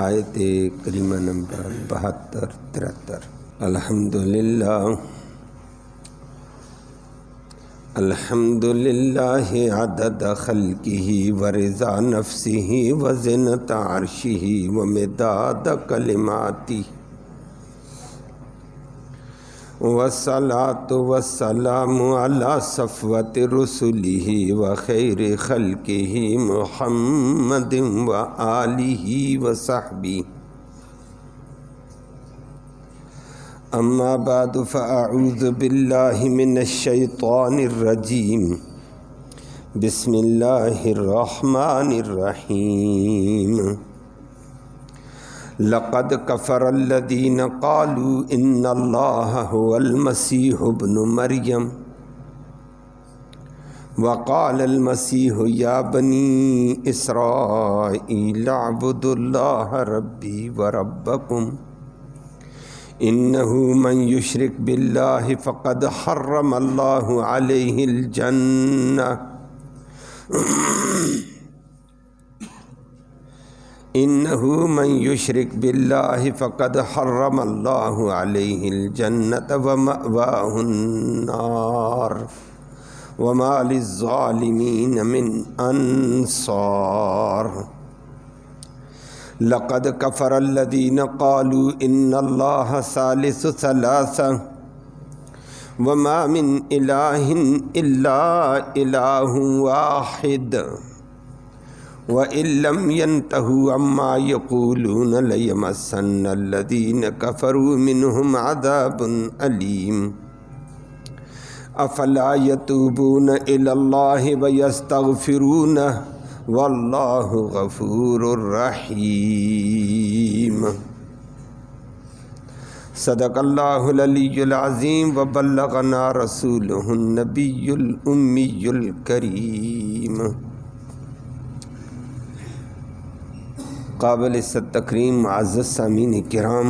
آیت کریمہ نمبر 72-73۔ الحمدللہ عدد خلقہ ورضا نفسہ وزنۃ عرشہ ومداد کلماتہ، والصلاۃ والسلام علی صفوۃ رسلہ وخیر خلقہ محمد وآلہ وصحبہ۔ اما بعد فاعوذ باللہ من الشیطان الرجیم، بسم اللہ الرحمن الرحیم۔ لقد کفر الذین قالوا ان اللہ هو المسیح ابن مریم وقال المسیح یا بنی اسرائیل اعبدوا اللہ ربی وربکم انہ من یشرک باللہ فقد حرم اللہ علیہ الجنہ انہ من یشرک باللہ فقد حرم اللہ علیہ الجنۃ ومأواہ النار وما للظالمین من انصار۔ لقد کفر الذین قالوا ان اللہ ثالث ثلاثہ وما من الہ الا الہ واحد وَإِن لَّمْ يَنْتَهُوا عَمَّا يَقُولُونَ لَيَمَسَّنَّ الَّذِينَ كَفَرُوا مِنْهُمْ عَذَابٌ أَلِيمٌ۔ أَفَلَا يَتُوبُونَ إِلَى اللَّهِ وَيَسْتَغْفِرُونَهُ وَاللَّهُ غَفُورٌ رَّحِيمٌ۔ صدق اللہ العلی العظیم وبلغنا رسولہ النبی الأمی الکریم۔ قابل عزت تکریم معزز سامعین کرام،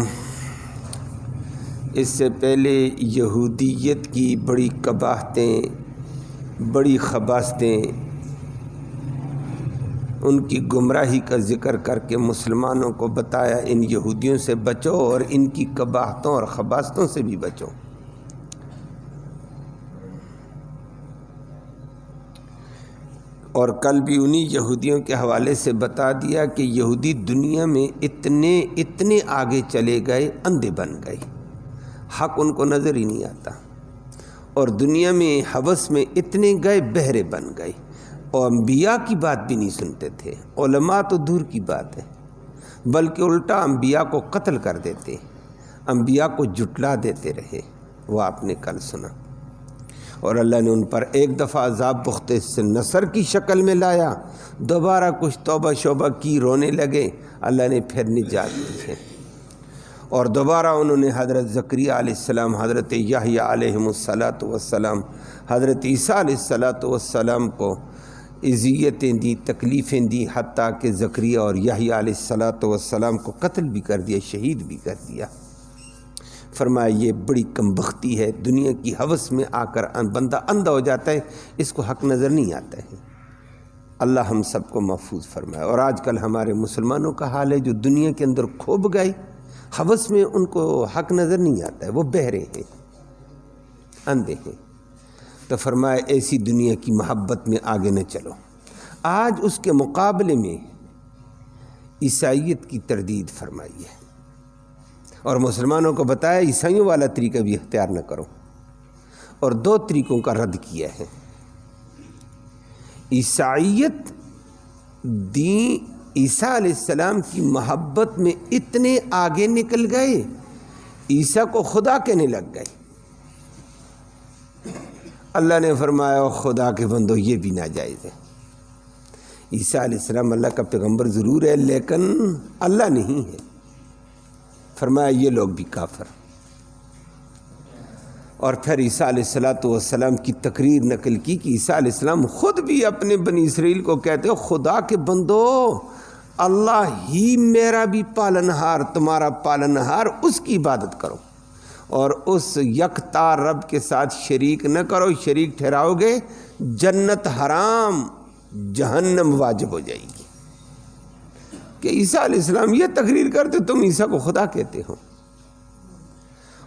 اس سے پہلے یہودیت کی بڑی قباحتیں، بڑی خباثتیں، ان کی گمراہی کا ذکر کر کے مسلمانوں کو بتایا ان یہودیوں سے بچو اور ان کی قباحتوں اور خباثتوں سے بھی بچو۔ اور کل بھی انہی یہودیوں کے حوالے سے بتا دیا کہ یہودی دنیا میں اتنے آگے چلے گئے، اندھے بن گئے، حق ان کو نظر ہی نہیں آتا، اور دنیا میں ہوس میں اتنے گئے بہرے بن گئے، اور انبیاء کی بات بھی نہیں سنتے تھے، علماء تو دور کی بات ہے، بلکہ الٹا انبیاء کو قتل کر دیتے، انبیاء کو جھٹلا دیتے رہے۔ وہ آپ نے کل سنا، اور اللہ نے ان پر ایک دفعہ عذاب بخت سے نصر کی شکل میں لایا، دوبارہ کچھ توبہ شوبہ کی، رونے لگے، اللہ نے پھر نجات دی ہے، اور دوبارہ انہوں نے حضرت زکریا علیہ السلام، حضرت یحییٰ علیہم السلام، حضرت عیسیٰ علیہ السلام کو اذیتیں دی، تکلیفیں دی، حتیٰ کہ زکریا اور یحییٰ علیہ السلام کو قتل بھی کر دیا، شہید بھی کر دیا۔ فرمایا یہ بڑی کمبختی ہے، دنیا کی ہوس میں آ کر بندہ اندھا ہو جاتا ہے، اس کو حق نظر نہیں آتا ہے۔ اللہ ہم سب کو محفوظ فرمائے۔ اور آج کل ہمارے مسلمانوں کا حال ہے جو دنیا کے اندر کھوب گئے، ہوس میں ان کو حق نظر نہیں آتا ہے، وہ بہرے ہیں، اندھے ہیں۔ تو فرمایا ایسی دنیا کی محبت میں آگے نہ چلو۔ آج اس کے مقابلے میں عیسائیت کی تردید فرمائی ہے، اور مسلمانوں کو بتایا عیسائیوں والا طریقہ بھی اختیار نہ کرو، اور دو طریقوں کا رد کیا ہے۔ عیسائیت دین عیسیٰ علیہ السلام کی محبت میں اتنے آگے نکل گئے، عیسیٰ کو خدا کہنے لگ گئے۔ اللہ نے فرمایا خدا کے بندو یہ بھی ناجائز ہے۔ عیسیٰ علیہ السلام اللہ کا پیغمبر ضرور ہے لیکن اللہ نہیں ہے۔ فرمایا یہ لوگ بھی کافر۔ اور پھر عیسیٰ علیہ السلام کی تقریر نقل کی کہ عیسیٰ علیہ السلام خود بھی اپنے بنی اسرائیل کو کہتے ہو خدا کے بندو، اللہ ہی میرا بھی پالنہار، تمہارا پالنہار، اس کی عبادت کرو، اور اس یکتا رب کے ساتھ شریک نہ کرو، شریک ٹھہراؤ گے جنت حرام، جہنم واجب ہو جائے گی۔ کہ عیسیٰ علیہ السلام یہ تقریر کرتے تم عیسیٰ کو خدا کہتے ہو۔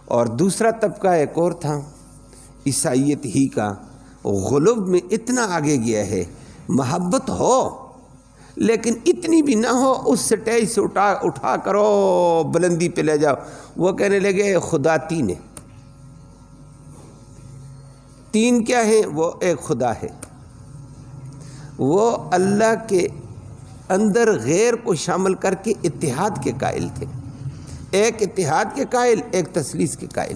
اور دوسرا طبقہ ایک اور تھا عیسائیت ہی کا، غلو میں اتنا آگے گیا ہے، محبت ہو لیکن اتنی بھی نہ ہو اس سٹیج سے اٹھا کرو بلندی پہ لے جاؤ۔ وہ کہنے لگے خدا تین ہے۔ تین کیا ہے؟ وہ ایک خدا ہے۔ وہ اللہ کے اندر غیر کو شامل کر کے اتحاد کے قائل تھے، ایک اتحاد کے قائل، ایک تثلیث کے قائل۔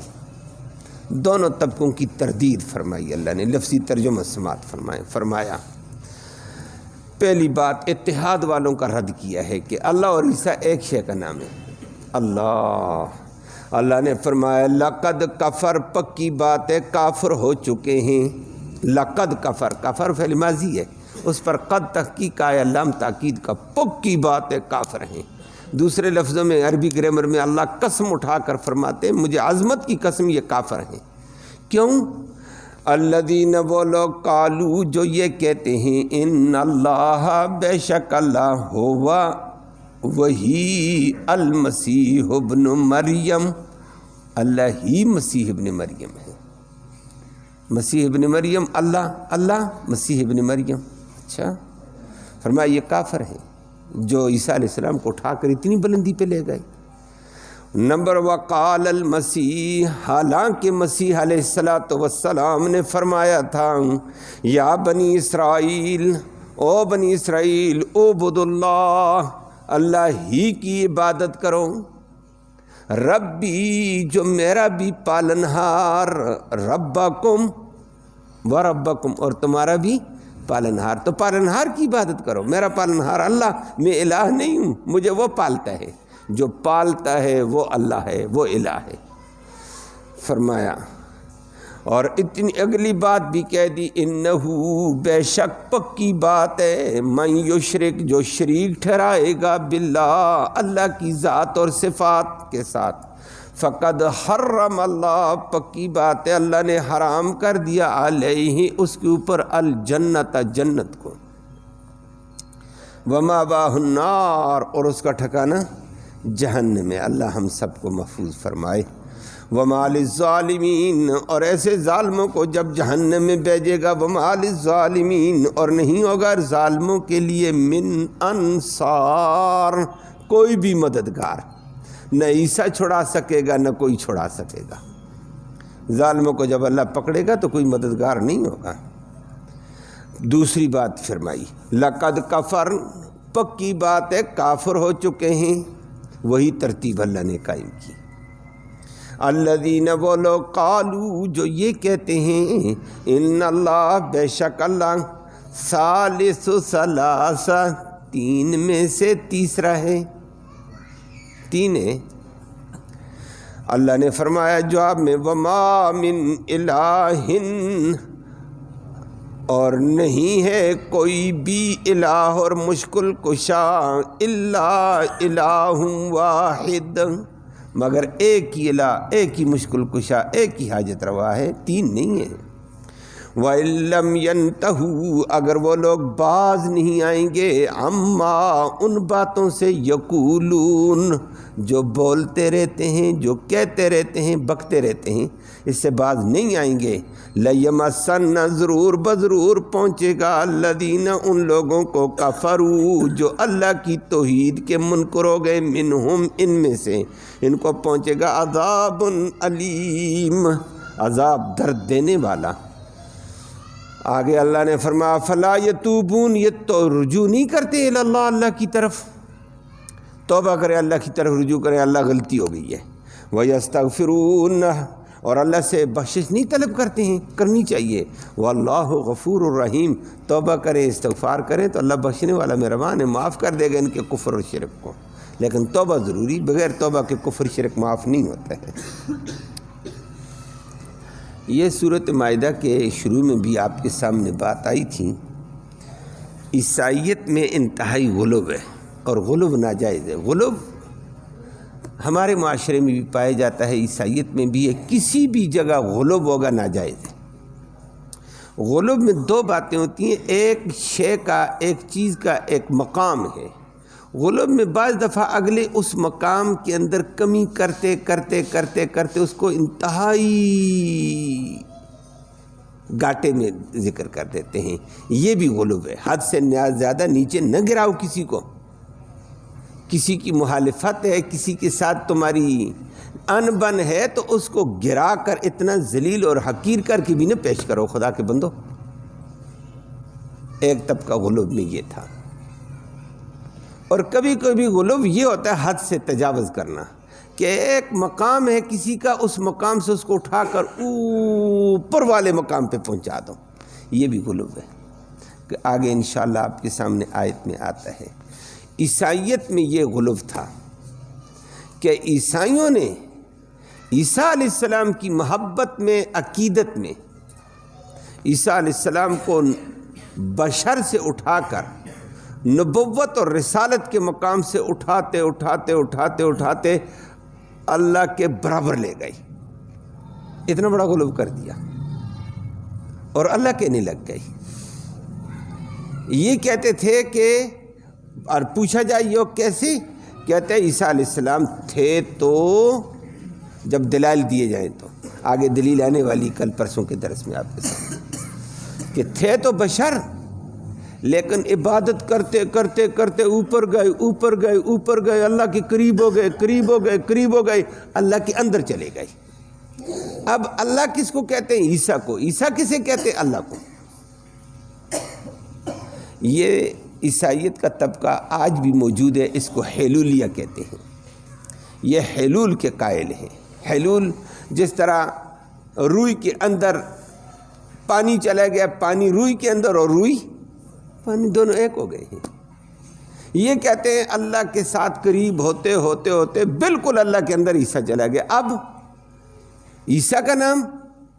دونوں طبقوں کی تردید فرمائی اللہ نے، لفظی ترجمہ سماعت فرمایا۔ پہلی بات اتحاد والوں کا رد کیا ہے کہ اللہ اور عیسیٰ ایک شے کا نام ہے، اللہ نے فرمایا لقد کفر، پکی بات ہے کافر ہو چکے ہیں۔ لقد کفر، کفر فعل ماضی ہے، اس پر قد تحقیق آیا، لام تاکید کا، پکی بات ہے کافر ہیں۔ دوسرے لفظوں میں عربی گرامر میں اللہ قسم اٹھا کر فرماتے ہیں مجھے عظمت کی قسم یہ کافر ہیں۔ کیوں؟ الذین، وہ لوگ، قالو، جو یہ کہتے ہیں، ان اللہ، بے شک اللہ، ہوا، وہی، المسیح ابن مریم، اللہ ہی مسیح ابن مریم ہے۔ مسیح ابن مریم اللہ مسیح ابن مریم، اچھا، فرمایا یہ کافر ہیں جو عیسیٰ علیہ السلام کو اٹھا کر اتنی بلندی پہ لے گئے۔ نمبر وقال المسیح، حالانکہ مسیح علیہ السلام نے فرمایا تھا یا بنی اسرائیل، او بنی اسرائیل، اعبدوا اللہ، اللہ ہی کی عبادت کرو، ربی، جو میرا بھی پالنہار، ربکم و ربکم، اور تمہارا بھی پالنہار، تو پالنہار کی عبادت کرو، میرا پالنہار اللہ، میں الہ نہیں ہوں، مجھے وہ پالتا ہے، جو پالتا ہے وہ اللہ ہے، وہ الہ ہے، فرمایا۔ اور اتنی اگلی بات بھی کہہ دی، انہو، بے شک پکی بات ہے، من یشرک، جو شریک ٹھہرائے گا، باللہ، اللہ کی ذات اور صفات کے ساتھ، فقد حرم اللہ، پکی بات ہے اللہ نے حرام کر دیا، علیہ، اس کے اوپر، الجنت، جنت کو، ومأواہ النار، اور اس کا ٹھکانہ جہنم میں، اللہ ہم سب کو محفوظ فرمائے۔ وما للظالمین، اور ایسے ظالموں کو جب جہنم میں بھیجے گا، وما للظالمین، اور نہیں ہوگا ظالموں کے لیے، من انصار، کوئی بھی مددگار، نہ عیسیٰ چھڑا سکے گا، نہ کوئی چھڑا سکے گا۔ ظالموں کو جب اللہ پکڑے گا تو کوئی مددگار نہیں ہوگا۔ دوسری بات فرمائی، لقد کفر، پکی بات ہے کافر ہو چکے ہیں، وہی ترتیب اللہ نے قائم کی۔ الذین، وہ لوگ، قالو، جو یہ کہتے ہیں، ان اللہ، بے شک اللہ، ثالث ثلاثہ، تین میں سے تیسرا ہے، تین ہے۔ اللہ نے فرمایا جواب میں، وما من الہ، اور نہیں ہے کوئی بھی الہ اور مشکل کشا، الا الہ واحد، مگر ایک ہی الہ، ایک ہی مشکل کشا، ایک ہی حاجت روا ہے، تین نہیں ہے۔ وَإِن لَّمْ يَنْتَهُوا، اگر وہ لوگ باز نہیں آئیں گے، عَمَّا، ان باتوں سے، یقولون، جو بولتے رہتے ہیں، جو کہتے رہتے ہیں، بکتے رہتے ہیں، اس سے باز نہیں آئیں گے، لَيَمَسَّنَّ، ضرور بضرور پہنچے گا، الَّذِينَ، ان لوگوں کو، کفروا، جو اللہ کی توحید کے منکر ہو گئے، منہم، ان میں سے، ان کو پہنچے گا عذاب علیم، عذاب درد دینے والا۔ آگے اللہ نے فرمایا فلا یتوبون، یہ تو رجوع نہیں کرتے اللہ، اللہ کی طرف، توبہ کرے، اللہ کی طرف رجوع کرے، اللہ غلطی ہو گئی ہے، وَيَسْتَغْفِرُونَ، اور اللہ سے بخشش نہیں طلب کرتے ہیں، کرنی چاہیے، وَاللَّهُ غَفُورٌ الرحیم، توبہ کریں، استغفار کریں تو اللہ بخشنے والا مہربان ہے، معاف کر دے گا ان کے کفر اور شرک کو، لیکن توبہ ضروری، بغیر توبہ کے کفر شرک معاف نہیں ہوتا ہے۔ یہ سورۃ مائدہ کے شروع میں بھی آپ کے سامنے بات آئی تھی، عیسائیت میں انتہائی غلو ہے، اور غلو ناجائز ہے۔ غلو ہمارے معاشرے میں بھی پایا جاتا ہے، عیسائیت میں بھی ہے، کسی بھی جگہ غلو ہوگا ناجائز ہے۔ غلو میں دو باتیں ہوتی ہیں، ایک شے کا، ایک چیز کا ایک مقام ہے، غلوب میں بعض دفعہ اگلے اس مقام کے اندر کمی کرتے کرتے کرتے کرتے اس کو انتہائی گاٹے میں ذکر کر دیتے ہیں. یہ بھی غلوب ہے. حد سے زیادہ نیچے نہ گراؤ کسی کو. کسی کی مخالفت ہے، کسی کے ساتھ تمہاری ان بن ہے تو اس کو گرا کر اتنا ذلیل اور حقیر کر کے بھی نہ پیش کرو. خدا کے بندو، ایک طبقہ غلوب میں یہ تھا. اور کبھی کبھی غلوب یہ ہوتا ہے حد سے تجاوز کرنا، کہ ایک مقام ہے کسی کا، اس مقام سے اس کو اٹھا کر اوپر والے مقام پہ پہنچا دو. یہ بھی غلوب ہے. کہ آگے انشاءاللہ آپ کے سامنے آیت میں آتا ہے. عیسائیت میں یہ غلوب تھا کہ عیسائیوں نے عیسیٰ علیہ السلام کی محبت میں، عقیدت میں عیسیٰ علیہ السلام کو بشر سے اٹھا کر نبوت اور رسالت کے مقام سے اٹھاتے اٹھاتے اٹھاتے اٹھاتے اللہ کے برابر لے گئی. اتنا بڑا غلوب کر دیا اور اللہ کہنے لگ گئی. یہ کہتے تھے کہ، اور پوچھا جائے یہ کیسے، کہتے ہیں عیسیٰ علیہ السلام تھے تو جب دلائل دیے جائیں تو آگے دلیل آنے والی کل پرسوں کے درس میں آپ کے سامنے، کہ تھے تو بشر لیکن عبادت کرتے کرتے کرتے اوپر گئے اوپر گئے اوپر گئے، اللہ کے قریب ہو گئے قریب ہو گئے قریب ہو گئے، اللہ کے اندر چلے گئے. اب اللہ کس کو کہتے ہیں؟ عیسیٰ کو. عیسیٰ کسے کہتے ہیں؟ اللہ کو. یہ عیسائیت کا طبقہ آج بھی موجود ہے. اس کو حلولیہ کہتے ہیں. یہ حلول کے قائل ہیں. حلول جس طرح روئی کے اندر پانی چلا گیا، پانی روئی کے اندر اور روئی پانی دونوں ایک ہو گئے ہیں. یہ کہتے ہیں اللہ کے ساتھ قریب ہوتے ہوتے ہوتے بالکل اللہ کے اندر عیسیٰ چلا گیا. اب عیسیٰ کا نام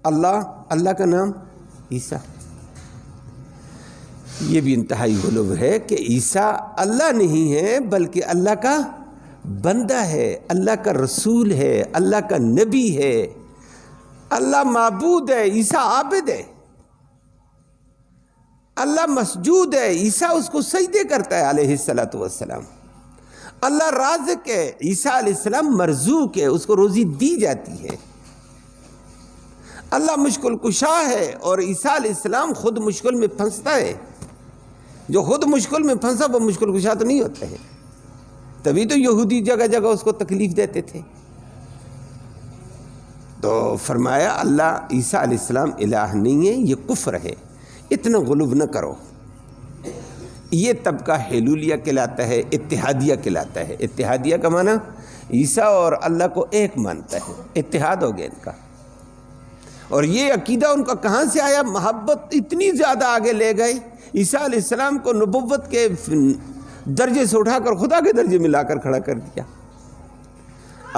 اللہ، اللہ کا نام عیسیٰ. یہ بھی انتہائی غلوب ہے کہ عیسیٰ اللہ نہیں ہے بلکہ اللہ کا بندہ ہے، اللہ کا رسول ہے، اللہ کا نبی ہے. اللہ معبود ہے، عیسیٰ عابد ہے. اللہ مسجود ہے، عیسیٰ اس کو سجدے کرتا ہے علیہ السلام. اللہ رازق ہے، عیسیٰ علیہ السلام مرزوق ہے، اس کو روزی دی جاتی ہے. اللہ مشکل کشا ہے اور عیسیٰ علیہ السلام خود مشکل میں پھنستا ہے. جو خود مشکل میں پھنسا وہ مشکل کشا تو نہیں ہوتا ہے. تبھی تو یہودی جگہ جگہ اس کو تکلیف دیتے تھے. تو فرمایا اللہ عیسیٰ علیہ السلام الہ نہیں ہے، یہ کفر ہے. اتنا غلوب نہ کرو. یہ طبقہ حلولیہ کہلاتا ہے، اتحادیہ کہلاتا ہے. اتحادیہ کا معنی عیسیٰ اور اللہ کو ایک مانتا ہے. اتحاد ہو گیا ان کا. اور یہ عقیدہ ان کا کہاں سے آیا؟ محبت اتنی زیادہ آگے لے گئے، عیسیٰ علیہ السلام کو نبوت کے درجے سے اٹھا کر خدا کے درجے میں لا کر کھڑا کر دیا.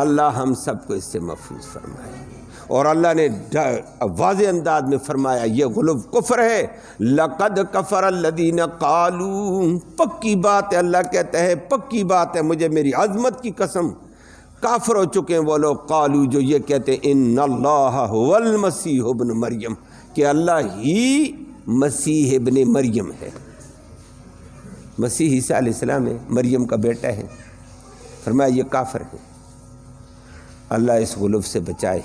اللہ ہم سب کو اس سے محفوظ فرمائے. اور اللہ نے واضح انداز میں فرمایا یہ غلوب کفر ہے. لقد کفر الذین قالوا، پکی بات ہے، اللہ کہتا ہے پکی بات ہے، مجھے میری عظمت کی قسم، کافر ہو چکے ہیں وہ لوگ، قالوا جو یہ کہتے ہیں ان اللہ هو المسیح ابن مریم، کہ اللہ ہی مسیح ابن مریم ہے. مسیح عیسیٰ علیہ السلام ہے، مریم کا بیٹا ہے. فرمایا یہ کافر ہے. اللہ اس غلوب سے بچائے.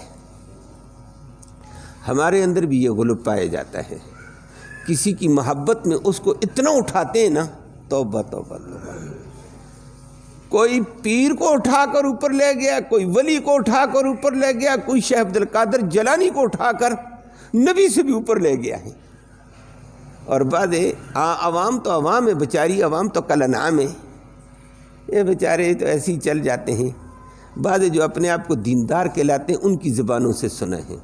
ہمارے اندر بھی یہ غلوب پایا جاتا ہے. کسی کی محبت میں اس کو اتنا اٹھاتے ہیں نا، توبہ توبہ توبہ. کوئی پیر کو اٹھا کر اوپر لے گیا، کوئی ولی کو اٹھا کر اوپر لے گیا، کوئی شیخ عبد القادر جیلانی کو اٹھا کر نبی سے بھی اوپر لے گیا ہے. اور بعد عوام تو عوام ہے، بیچاری عوام تو کل انعام ہے. یہ بیچارے تو ایسے ہی چل جاتے ہیں. بعد جو اپنے آپ کو دیندار کہلاتے ہیں ان کی زبانوں سے سنا ہے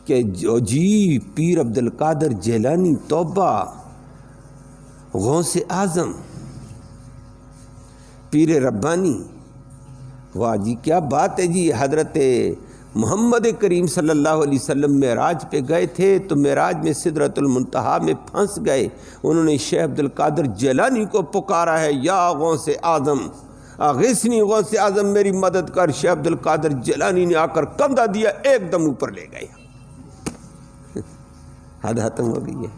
کہ جو جی پیر عبد القادر جیلانی، توبہ، غوث اعظم، پیر ربانی، واہ جی کیا بات ہے جی. حضرت محمد کریم صلی اللہ علیہ وسلم معراج پہ گئے تھے تو معراج میں سدرۃ المنتہا میں پھنس گئے. انہوں نے شیخ عبد القادر جیلانی کو پکارا ہے، یا غوث اعظم اغثنی، غوث اعظم میری مدد کر. شیخ عبد القادر جیلانی نے آ کر کندھا دیا، ایک دم اوپر لے گئے. حد ختم ہو گئی ہے.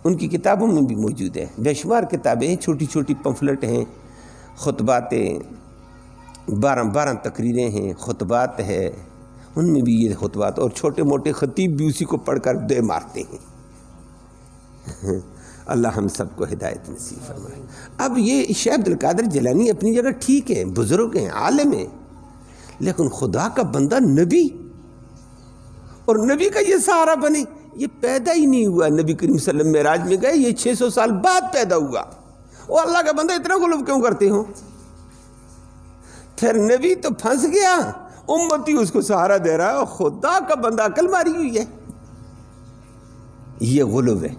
ان کی کتابوں میں بھی موجود ہے، بے شمار کتابیں ہیں، چھوٹی چھوٹی پمفلٹ ہیں، خطباتیں، 12 تقریریں ہیں، خطبات ہے، ان میں بھی یہ خطبات، اور چھوٹے موٹے خطیب بھی اسی کو پڑھ کر دے مارتے ہیں۔ اللہ ہم سب کو ہدایت نصیب فرمائے۔ اب یہ شیخ عبد القادر جیلانی اپنی جگہ ٹھیک ہے، بزرگ ہیں، عالم ہیں، لیکن خدا کا بندہ نبی، اور نبی کا یہ سہارا بنے، یہ پیدا ہی نہیں ہوا۔ نبی کریم صلی اللہ علیہ وسلم معراج میں گئے، یہ 600 سال بعد پیدا ہوا، اور اللہ کا بندہ اتنا غلو کیوں کرتے ہوں؟ پھر نبی تو پھنس گیا، امتی اس کو سہارا دے رہا ہے، اور خدا کا بندہ عقل ماری ہوئی ہے۔ یہ غلو ہے،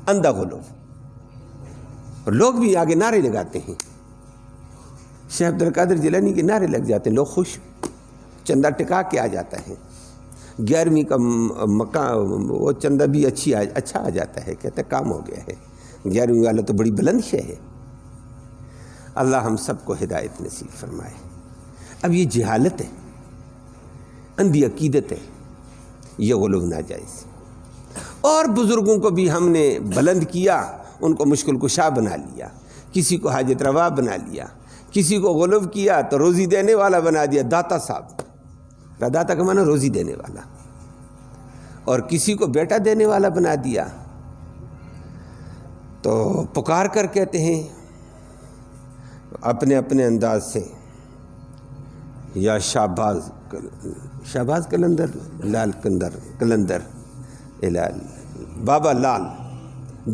اندھا غلو، اور لوگ بھی آگے نعرے لگاتے ہیں۔ شیخ عبد القادر جیلانی کے نعرے لگ جاتے ہیں، لوگ خوش، چندہ ٹکا کے آ جاتا ہے، 11ویں کا مقام، وہ چندہ بھی اچھا آ جاتا ہے، کہتے کام ہو گیا ہے، 11ویں والا تو بڑی بلند شے ہے۔ اللہ ہم سب کو ہدایت نصیب فرمائے۔ اب یہ جہالت ہے، اندھی عقیدت ہے، یہ غلو ناجائز۔ اور بزرگوں کو بھی ہم نے بلند کیا، ان کو مشکل کشا بنا لیا، کسی کو حاجت روا بنا لیا، کسی کو غلو کیا تو روزی دینے والا بنا دیا، داتا صاحب، داتا کا معنی روزی دینے والا، اور کسی کو بیٹا دینے والا بنا دیا، تو پکار کر کہتے ہیں اپنے اپنے انداز سے، یا شہباز کلندر، لال کلندر بابا لال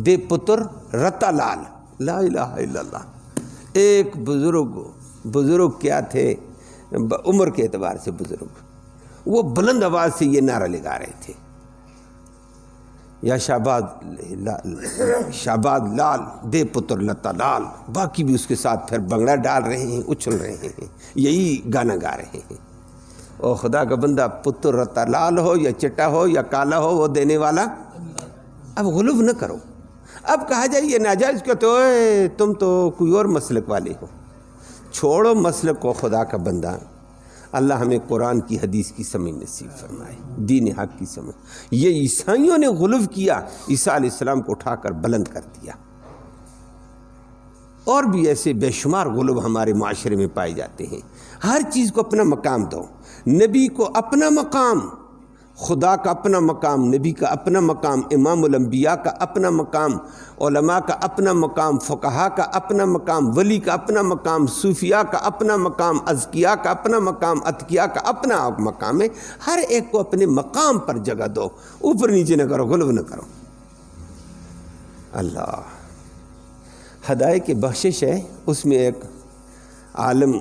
دے پتر رتا لال، لا الہ الا اللہ۔ ایک بزرگ کیا تھے، عمر کے اعتبار سے بزرگ، وہ بلند آواز سے یہ نعرہ لگا رہے تھے، یا شہباز لال دے پتر لتا لال، باقی بھی اس کے ساتھ پھر بنگڑا ڈال رہے ہیں، اچھل رہے ہیں، یہی گانا گا رہے ہیں۔ اور خدا کا بندہ پتر رتا لال ہو یا چٹا ہو یا کالا ہو، وہ دینے والا۔ اب غلو نہ کرو۔ اب کہا جائے یہ ناجائز کیا، تو تم تو کوئی اور مسلک والے ہو، چھوڑو مسلک کو، خدا کا بندہ۔ اللہ ہمیں قرآن کی حدیث کی سمجھ نصیب فرمائے، دین حق کی سمجھ۔ یہ عیسائیوں نے غلو کیا، عیسیٰ علیہ السلام کو اٹھا کر بلند کر دیا۔ اور بھی ایسے بے شمار غلو ہمارے معاشرے میں پائے جاتے ہیں۔ ہر چیز کو اپنا مقام دو، نبی کو اپنا مقام، خدا کا اپنا مقام، نبی کا اپنا مقام، امام الانبیاء کا اپنا مقام، علماء کا اپنا مقام، فقہا کا اپنا مقام، ولی کا اپنا مقام، صوفیاء کا اپنا مقام، اذکیاء کا اپنا مقام، اتقیاء کا اپنا مقام ہے۔ ہر ایک کو اپنے مقام پر جگہ دو، اوپر نیچے نہ کرو، غلو نہ کرو۔ اللہ ہدایت کی بخشش ہے۔ اس میں ایک عالم،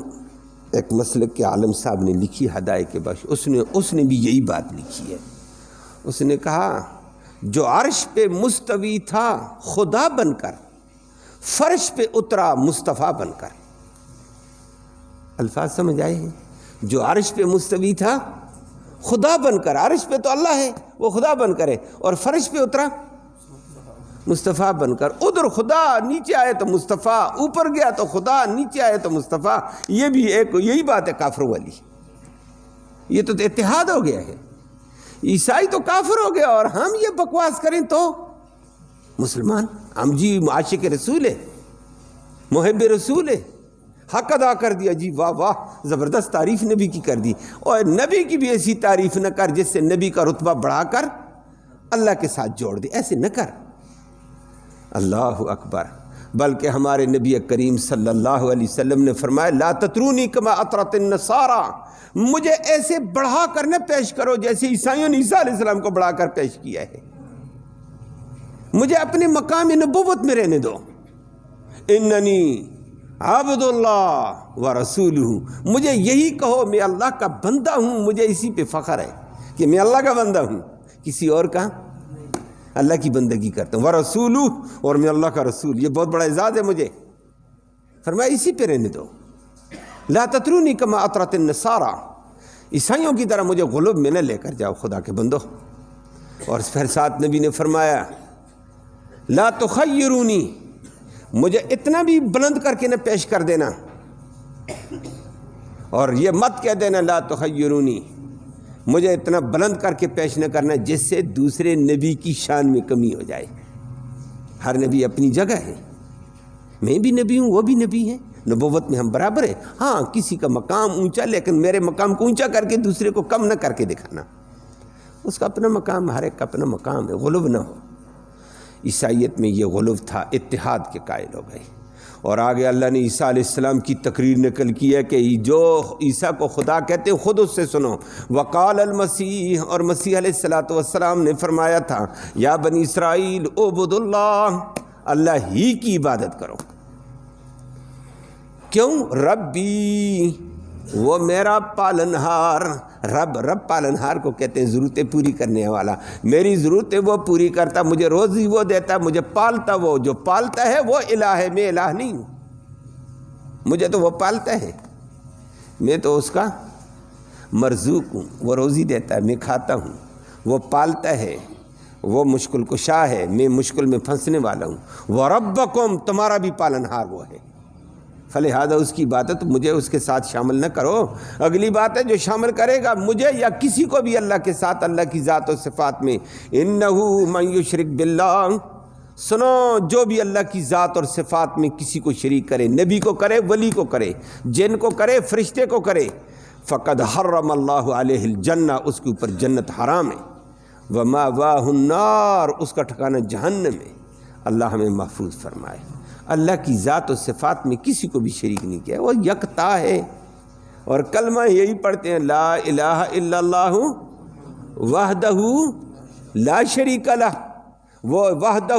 ایک مسلک کے عالم صاحب نے لکھی ہدایت کی بخشش، اس نے بھی یہی بات لکھی ہے۔ اس نے کہا جو عرش پہ مستوی تھا خدا بن کر، فرش پہ اترا مصطفیٰ بن کر۔ الفاظ سمجھ آئے ہیں؟ جو عرش پہ مستوی تھا خدا بن کر، عرش پہ تو اللہ ہے، وہ خدا بن کر ہے، اور فرش پہ اترا مصطفیٰ بن کر۔ ادھر خدا، نیچے آئے تو مصطفیٰ، اوپر گیا تو خدا، نیچے آئے تو مصطفیٰ۔ یہ بھی ایک یہی بات ہے کافروں والی، یہ تو اتحاد ہو گیا ہے۔ عیسائی تو کافر ہو گیا، اور ہم یہ بکواس کریں تو مسلمان، ہم جی عاشق رسول ہے، محب رسول ہے، حق ادا کر دیا جی، واہ واہ، زبردست تعریف نبی کی کر دی۔ اور نبی کی بھی ایسی تعریف نہ کر جس سے نبی کا رتبہ بڑھا کر اللہ کے ساتھ جوڑ دے، ایسے نہ کر۔ اللہ اکبر۔ بلکہ ہمارے نبی کریم صلی اللہ علیہ وسلم نے فرمایا لا تطرونی کما اطرت النصارى، مجھے ایسے بڑھا کر نہ پیش کرو جیسے عیسائیوں نے عیسیٰ علیہ السلام کو بڑھا کر پیش کیا ہے، مجھے اپنے مقام نبوت میں رہنے دو۔ اننی عبد اللہ ورسولہ، مجھے یہی کہو میں اللہ کا بندہ ہوں، مجھے اسی پہ فخر ہے کہ میں اللہ کا بندہ ہوں، کسی اور کا اللہ کی بندگی کرتا ہوں، ورسولہ، اور میں اللہ کا رسول، یہ بہت بڑا اعزاز ہے مجھے۔ فرمایا اسی پہ رہنے دو، لا تطرونی کما اطرت النصارى، عیسائیوں کی طرح مجھے غلوب میں نہ لے کر جاؤ خدا کے بندو۔ اور پھر ساتھ نبی نے فرمایا لا تخیرونی، مجھے اتنا بھی بلند کر کے نہ پیش کر دینا، اور یہ مت کہہ دینا لا تخیرونی، مجھے اتنا بلند کر کے پیش نہ کرنا جس سے دوسرے نبی کی شان میں کمی ہو جائے۔ ہر نبی اپنی جگہ ہے، میں بھی نبی ہوں، وہ بھی نبی ہیں، نبوت میں ہم برابر ہیں۔ ہاں کسی کا مقام اونچا، لیکن میرے مقام کو اونچا کر کے دوسرے کو کم نہ کر کے دکھانا، اس کا اپنا مقام، ہر ایک کا اپنا مقام ہے، غلو نہ ہو۔ عیسائیت میں یہ غلو تھا، اتحاد کے قائل ہو گئے۔ اور آگے اللہ نے عیسیٰ علیہ السلام کی تقریر نقل کی ہے کہ جو عیسیٰ کو خدا کہتے ہیں خود اس سے سنو۔ وقال المسیح، اور مسیح علیہ السلام نے فرمایا تھا، یا بنی اسرائیل اعبدوا اللہ، اللہ ہی کی عبادت کرو۔ کیوں؟ ربی، وہ میرا پالنہار۔ رب پالنہار کو کہتے ہیں ضرورتیں پوری کرنے والا، میری ضرورتیں وہ پوری کرتا، مجھے روزی وہ دیتا، مجھے پالتا، وہ جو پالتا ہے وہ الہ ہے، میں الہ نہیں ہوں، مجھے تو وہ پالتا ہے، میں تو اس کا مرزوق ہوں، وہ روزی دیتا ہے، میں کھاتا ہوں، وہ پالتا ہے، وہ مشکل کشا ہے، میں مشکل میں پھنسنے والا ہوں۔ وَرَبَّكُمْ، تمہارا بھی پالنہار وہ ہے، فلہذا اس کی عبادت مجھے اس کے ساتھ شامل نہ کرو۔ اگلی بات ہے جو شامل کرے گا مجھے یا کسی کو بھی اللہ کے ساتھ، اللہ کی ذات و صفات میں، اِنَّهُ مَن يُشْرِكْ بِاللَّهِ، سنو جو بھی اللہ کی ذات اور صفات میں کسی کو شریک کرے، نبی کو کرے، ولی کو کرے، جن کو کرے، فرشتے کو کرے، فقد حرم اللہ علیہ الجنہ، اس کے اوپر جنت حرام ہے، وَمَأْوَاهُ النَّارُ، اس کا ٹھکانہ جہنم ہے۔ اللہ ہمیں محفوظ فرمائے۔ اللہ کی ذات و صفات میں کسی کو بھی شریک نہیں کیا، وہ یکتا ہے۔ اور کلمہ یہی پڑھتے ہیں، لا الہ الا اللہ وحدہ لا شریک لہ، وہ وحدہ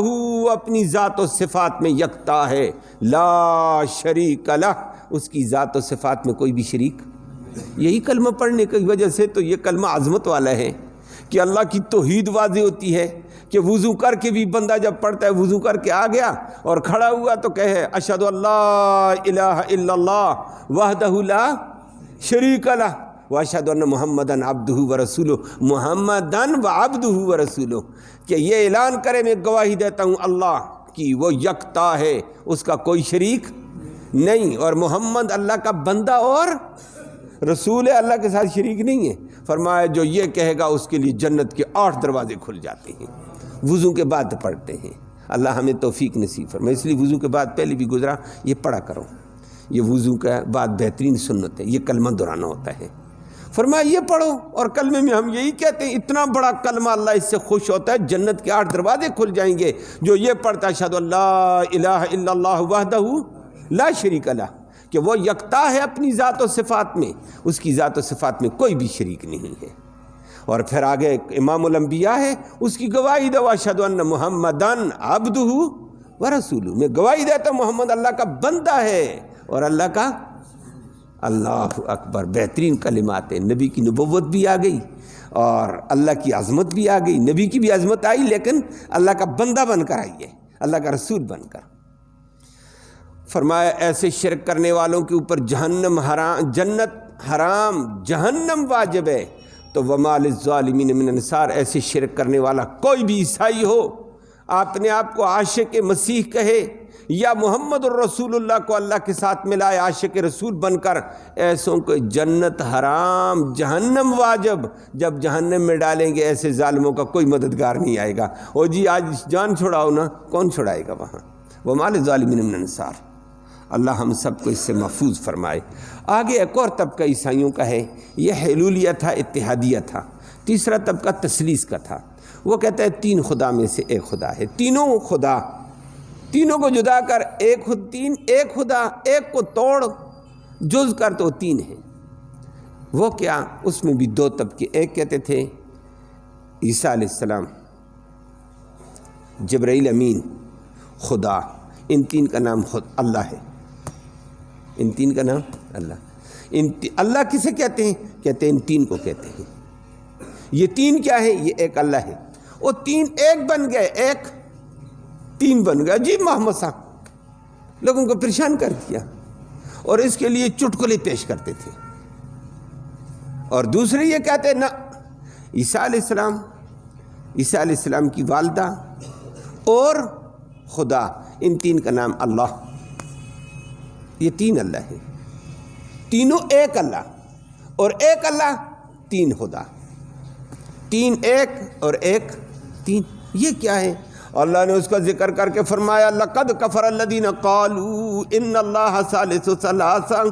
اپنی ذات و صفات میں یکتا ہے، لا شریک لہ، اس کی ذات و صفات میں کوئی بھی شریک۔ یہی کلمہ پڑھنے کی وجہ سے تو یہ کلمہ عظمت والا ہے کہ اللہ کی توحید واضح ہوتی ہے، کہ وضو کر کے بھی بندہ جب پڑھتا ہے، وضو کر کے آ گیا اور کھڑا ہوا تو کہے اشہد ان لا الہ الا اللہ وحدہ لا شریک لہ واشہد ان محمدن عبدہ ورسولہ، محمدن وعبدہ ورسولہ، کہ یہ اعلان کرے میں گواہی دیتا ہوں اللہ کی وہ یکتا ہے، اس کا کوئی شریک نہیں، اور محمد اللہ کا بندہ اور رسول ہے، اللہ کے ساتھ شریک نہیں ہے۔ فرمایا جو یہ کہے گا اس کے لیے جنت کے 8 دروازے کھل جاتے ہیں۔ وضو کے بعد پڑھتے ہیں، اللہ ہمیں توفیق نصیب فرمائے۔ اس لیے وضو کے بعد پہلے بھی گزرا، یہ پڑھا کرو، یہ وضو کا بعد بہترین سنت ہے، یہ کلمہ دہرانا ہوتا ہے۔ فرمایا یہ پڑھو، اور کلمے میں ہم یہی کہتے ہیں، اتنا بڑا کلمہ اللہ اس سے خوش ہوتا ہے، جنت کے 8 دروازے کھل جائیں گے۔ جو یہ پڑھتا ہے اشہد ان لا الہ الا اللہ وحدہ لا شریک لہ، کہ وہ یکتا ہے اپنی ذات و صفات میں، اس کی ذات و صفات میں کوئی بھی شریک نہیں ہے۔ اور پھر آگے امام الانبیاء ہے، اس کی گواہی دو اشہد ان محمدن عبدہ ورسولہ، میں گواہی دیتا ہوں محمد اللہ کا بندہ ہے اور اللہ کا، اللہ اکبر، بہترین کلمات ہیں۔ نبی کی نبوت بھی آ گئی اور اللہ کی عظمت بھی آ گئی، نبی کی بھی عظمت آئی لیکن اللہ کا بندہ بن کر آئی ہے، اللہ کا رسول بن کر۔ فرمایا ایسے شرک کرنے والوں کے اوپر جہنم حرام، جنت حرام، جہنم واجب ہے۔ تو وَمَا لِلظَّالِمِينَ مِنْ أَنصَارٍ، ایسے شرک کرنے والا کوئی بھی عیسائی ہو، اپنے آپ کو عاشق مسیح کہے یا محمد الرسول اللہ کو اللہ کے ساتھ ملائے عاشق رسول بن کر، ایسوں کو جنت حرام، جہنم واجب۔ جب جہنم میں ڈالیں گے ایسے ظالموں کا کوئی مددگار نہیں آئے گا۔ او جی آج جان چھڑاؤ نا، کون چھڑائے گا وہاں؟ وَمَا لِلظَّالِمِينَ مِنْ أَنصَارٍ۔ اللہ ہم سب کو اس سے محفوظ فرمائے۔ آگے ایک اور طبقہ عیسائیوں کا ہے، یہ حلولیہ تھا، اتحادیہ تھا۔ تیسرا طبقہ تثلیث کا تھا، وہ کہتا ہے 3 خدا میں سے ایک خدا ہے، تینوں خدا، تینوں کو جدا کر ایک خدا، ایک کو توڑ جز کر تو 3 ہیں۔ وہ کیا؟ اس میں بھی 2 طبقے، ایک کہتے تھے عیسیٰ علیہ السلام، جبرائیل امین، خدا، ان 3 کا نام خود اللہ ہے، ان 3 کا نام اللہ۔ اللہ کسے کہتے ہیں؟ کہتے ہیں ان 3 کو کہتے ہیں۔ یہ 3 کیا ہے؟ یہ ایک اللہ ہے۔ وہ 3 ایک بن گئے، ایک 3 بن گئے۔ عجیب محمد صاحب لوگوں کو پریشان کر دیا، اور اس کے لیے چٹکلے پیش کرتے تھے۔ اور دوسرے یہ کہتے ہیں نا، عیسیٰ علیہ السلام کی والدہ اور خدا، ان 3 کا نام اللہ۔ یہ 3 اللہ ہے، تینوں ایک اللہ، اور ایک اللہ 3 خدا، 3 ایک اور 1 3۔ یہ کیا ہے؟ اللہ نے اس کا ذکر کر کے فرمایا لقد کفر الذین قالوا ان اللہ ثالث ثلاثہ،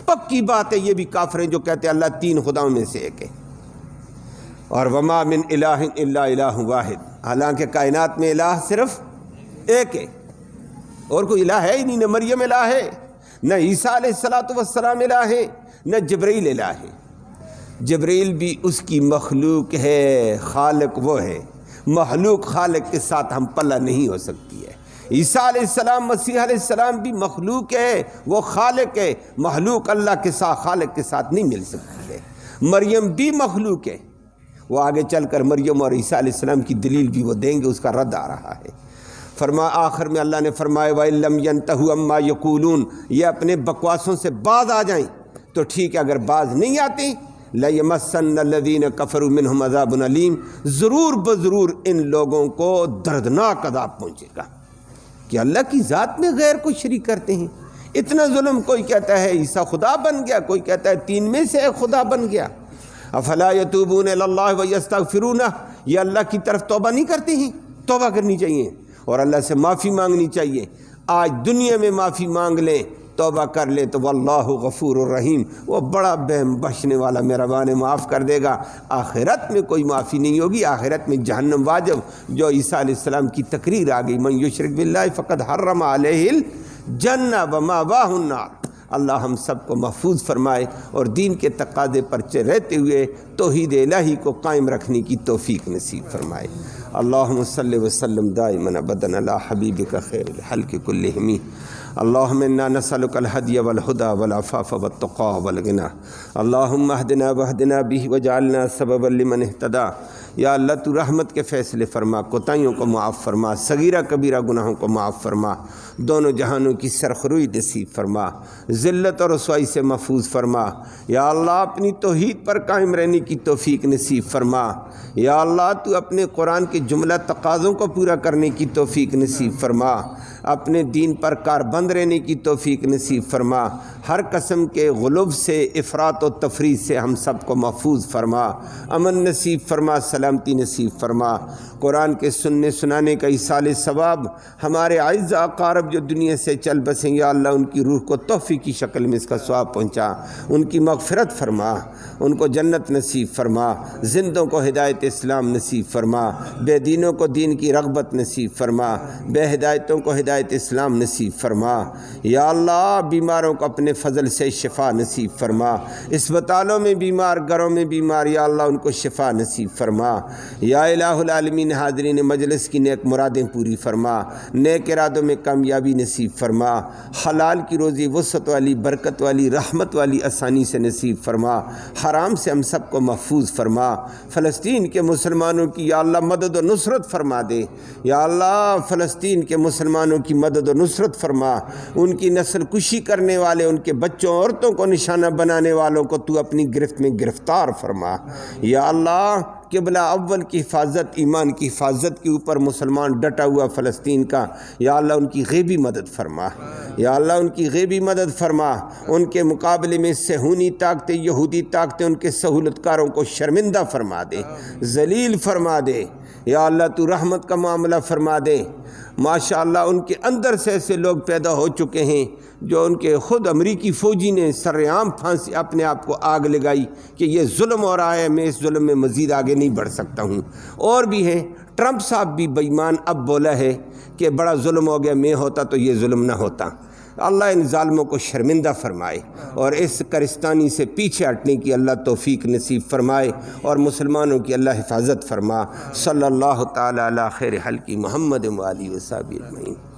پکی بات ہے یہ بھی کافر ہیں جو کہتے ہیں اللہ تین خداؤں میں سے ایک ہے، اور وما من الہ الا الہ واحد، حالانکہ کائنات میں الہ صرف ایک ہے، اور کوئی الہ ہے ہی نہیں، نہ مریم الہ ہے، نہ عیسیٰ علیہ السلام الہ ہے، نہ جبرائیل الہ ہے۔ جبرائیل بھی اس کی مخلوق ہے، خالق وہ ہے، مخلوق خالق کے ساتھ ہم پلہ نہیں ہو سکتی ہے۔ عیسیٰ علیہ السلام، مسیح علیہ السلام بھی مخلوق ہے، وہ خالق ہے، مخلوق اللہ کے ساتھ خالق کے ساتھ نہیں مل سکتی ہے۔ مریم بھی مخلوق ہے، وہ آگے چل کر مریم اور عیسیٰ علیہ السلام کی دلیل بھی وہ دیں گے، اس کا رد آ رہا ہے۔ آخر میں اللہ نے فرمایا وَإِن لَّمْ يَنْتَهُوا عَمَّا يَقُولُونَ، یہ اپنے بکواسوں سے باز آ جائیں تو ٹھیک ہے، اگر باز نہیں آتے لَيَمَسَّنَّ الَّذِينَ كَفَرُوا مِنْهُمْ عَذَابٌ أَلِيمٌ، ضرور بضرور ان لوگوں کو دردناک عذاب پہنچے گا کہ اللہ کی ذات میں غیر کو شریک کرتے ہیں۔ اتنا ظلم، کوئی کہتا ہے عیسیٰ خدا بن گیا، کوئی کہتا ہے تین میں سے ایک خدا بن گیا۔ افلا یتوبون الی اللہ ویستغفرونہ، یہ اللہ کی طرف توبہ نہیں کرتے ہیں؟ توبہ کرنی چاہیے اور اللہ سے معافی مانگنی چاہیے۔ آج دنیا میں معافی مانگ لیں، توبہ کر لیں تو واللہ غفور الرحیم، وہ بڑا بہم بخشنے والا مہربان ہے، معاف کر دے گا۔ آخرت میں کوئی معافی نہیں ہوگی، آخرت میں جہنم واجب، جو عیسیٰ علیہ السلام کی تقریر آ گئی من یشرک باللہ فقد حرم علیہ الجنہ ومأواہ النار۔ اللہ ہم سب کو محفوظ فرمائے اور دین کے تقاضے پر رہتے ہوئے توحید الہی کو قائم رکھنے کی توفیق نصیب فرمائے۔ اللہم صلی وسلم دائما ابدا علی حبیبک خیر الخلق کلہم۔ اللہم انا نسألک الہدی والہدی والعفاف والتقی والغنی۔ اللہم اہدنا واہدنا بہ وجعلنا سببا لمن اہتدی۔ یا اللہ تو رحمت کے فیصلے فرما، کوتاہیوں کو معاف فرما، صغیرہ کبیرہ گناہوں کو معاف فرما، دونوں جہانوں کی سرخروئی نصیب فرما، ذلت اور رسوائی سے محفوظ فرما۔ یا اللہ اپنی توحید پر قائم رہنے کی توفیق نصیب فرما۔ یا اللہ تو اپنے قرآن کے جملہ تقاضوں کو پورا کرنے کی توفیق نصیب فرما، اپنے دین پر کاربند رہنے کی توفیق نصیب فرما، ہر قسم کے غلوب سے، افراط و تفریط سے ہم سب کو محفوظ فرما، امن نصیب فرما، سلامتی نصیب فرما۔ قرآن کے سننے سنانے کا ایصال ثواب ہمارے اعزاء اقارب جو دنیا سے چل بسیں، یا اللہ ان کی روح کو تحفے کی شکل میں اس کا ثواب پہنچا، ان کی مغفرت فرما، ان کو جنت نصیب فرما، زندوں کو ہدایت اسلام نصیب فرما، بے دینوں کو دین کی رغبت نصیب فرما، بے ہدایتوں کو ہدایت اسلام نصیب فرما۔ یا اللہ بیماروں کو اپنے فضل سے شفا نصیب فرما، اسپتالوں میں بیمار، گھروں میں بیمار، یا اللہ ان کو شفا نصیب فرما۔ یا الہ العالمین حاضرین مجلس کی نیک مرادیں پوری فرما، نیک ارادوں میں کامیابی نصیب فرما، حلال کی روزی وسعت والی، برکت والی، رحمت والی آسانی سے نصیب فرما، حرام سے ہم سب کو محفوظ فرما۔ فلسطین کے مسلمانوں کی یا اللہ مدد و نصرت فرما دے، یا اللہ فلسطین کے مسلمانوں کی مدد و نصرت فرما، ان کی نسل کشی کرنے والے، ان کے بچوں عورتوں کو نشانہ بنانے والوں کو تو اپنی گرفت میں گرفتار فرما۔ یا اللہ قبلہ اول کی حفاظت، ایمان کی حفاظت کے اوپر مسلمان ڈٹا ہوا فلسطین کا، یا اللہ ان کی غیبی مدد فرما، یا اللہ ان کی غیبی مدد فرما، ان کے مقابلے میں صہیونی طاقتیں، یہودی طاقتیں ان کے سہولت کاروں کو شرمندہ فرما دے، ذلیل فرما دے۔ یا اللہ تو رحمت کا معاملہ فرما دے۔ ماشاءاللہ ان کے اندر سے ایسے لوگ پیدا ہو چکے ہیں جو ان کے خود امریکی فوجی نے سرعام پھانسی اپنے آپ کو آگ لگائی کہ یہ ظلم ہو رہا ہے، میں اس ظلم میں مزید آگے نہیں بڑھ سکتا ہوں۔ اور بھی ہیں، ٹرمپ صاحب بھی بے ایمان اب بولا ہے کہ بڑا ظلم ہو گیا، میں ہوتا تو یہ ظلم نہ ہوتا۔ اللہ ان ظالموں کو شرمندہ فرمائے اور اس کرستانی سے پیچھے ہٹنے کی اللہ توفیق نصیب فرمائے اور مسلمانوں کی اللہ حفاظت فرما۔ صلی اللہ تعالی علی خیر خلق محمد و آلہ و صحبہ اجمعین۔